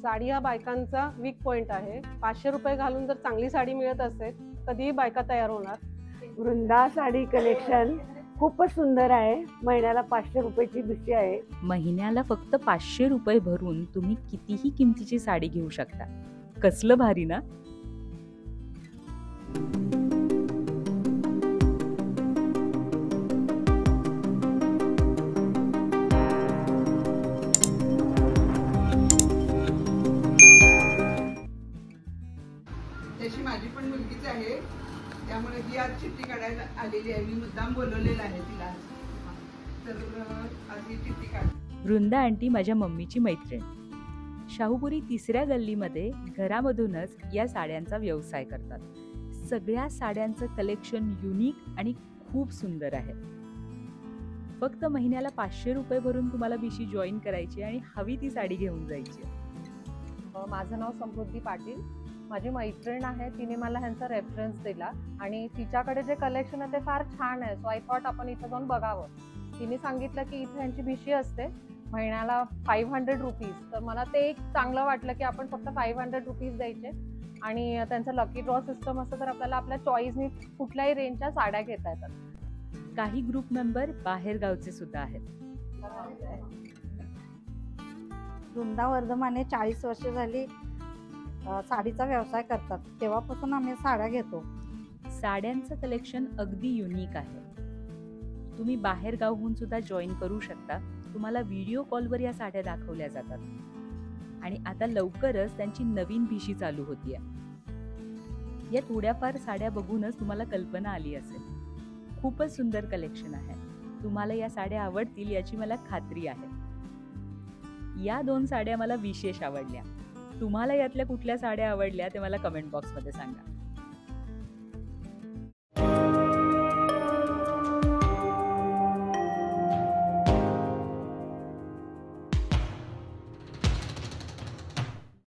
साडी हा बायकांचा weak point आहे. 500 रुपये घालून जर चांगली साडी मिळत असेल कधीही बायका तयार होणार. वृंदा साडी कलेक्शन खूपच सुंदर आहे. महिन्याला 500 रुपयाची भिशी आहे. महिन्याला फक्त 500 रुपये भरून तुम्ही कितीही किमतीची साडी घेऊ शकता. कसलं भारी ना. त्याची माझी पण मुलगीच आहे, त्यामुळे ही आज चिठ्ठी काढायला आलेली आहे. मी मुद्दाम बोलवलेलं आहे तिला, तर आज ही चिठ्ठी काढ. वृंदा आंटी माझ्या मम्मीची मैत्रीण. शाहूपुरी 3ऱ्या गल्लीमध्ये घरामधूनच या साड्यांचा व्यवसाय करतात. सगळ्या साड्यांचं कलेक्शन युनिक आणि खूप सुंदर आहे. फक्त महिन्याला 500 रुपये भरून तुम्हाला भिशी जॉईन करायची आणि हवी ती साडी घेऊन जायची. माझं नाव समृद्धी पाटील. माझी मैत्रीण आहे, तिने मला ह्यांचा रेफरन्स दिला आणि तिच्याकडे जे कलेक्शन आहे ते फार छान आहे. सो आय थॉट आपण इथं जाऊन बघावं. तिने सांगितलं की इथे यांची भिशी असते महिन्याला 500 रुपीज. तर मला ते एक चांगलं वाटलं की आपण फक्त 500 रुपीज द्यायचे आणि त्यांचं लकी ड्रॉ सिस्टम असतं, तर आपल्याला आपल्या चॉईसनी कुठल्याही रेंजच्या साड्या घेता येतात. काही ग्रुप मेंबर बाहेर गावचे सुद्धा आहेत. वृंदा वर्धमाने 40 वर्ष झाली साडीचा व्यवसाय करतात. तेव्हापासून आम्ही साड्या घेतो. साड्यांचं कलेक्शन अगदी युनिक आहे. तुम्ही बाहेर गावहून सुद्धा जॉईन करू शकता. तुम्हाला व्हिडिओ कॉलवर या साड्या दाखवल्या जातात आणि आता लवकरच त्यांची नवीन भिशी चालू होतीये. या थोड्याफार साड्या बघूनच तुम्हाला कल्पना आली असेल. खूपच सुंदर कलेक्शन आहे. तुम्हाला या साड्या आवडतील याची मला खात्री आहे. या 2 साड्या मला विशेष आवडल्या. तुम्हाला यातल्या कुठल्या साड्या आवडल्या ते मला कमेंट बॉक्समध्ये सांगा.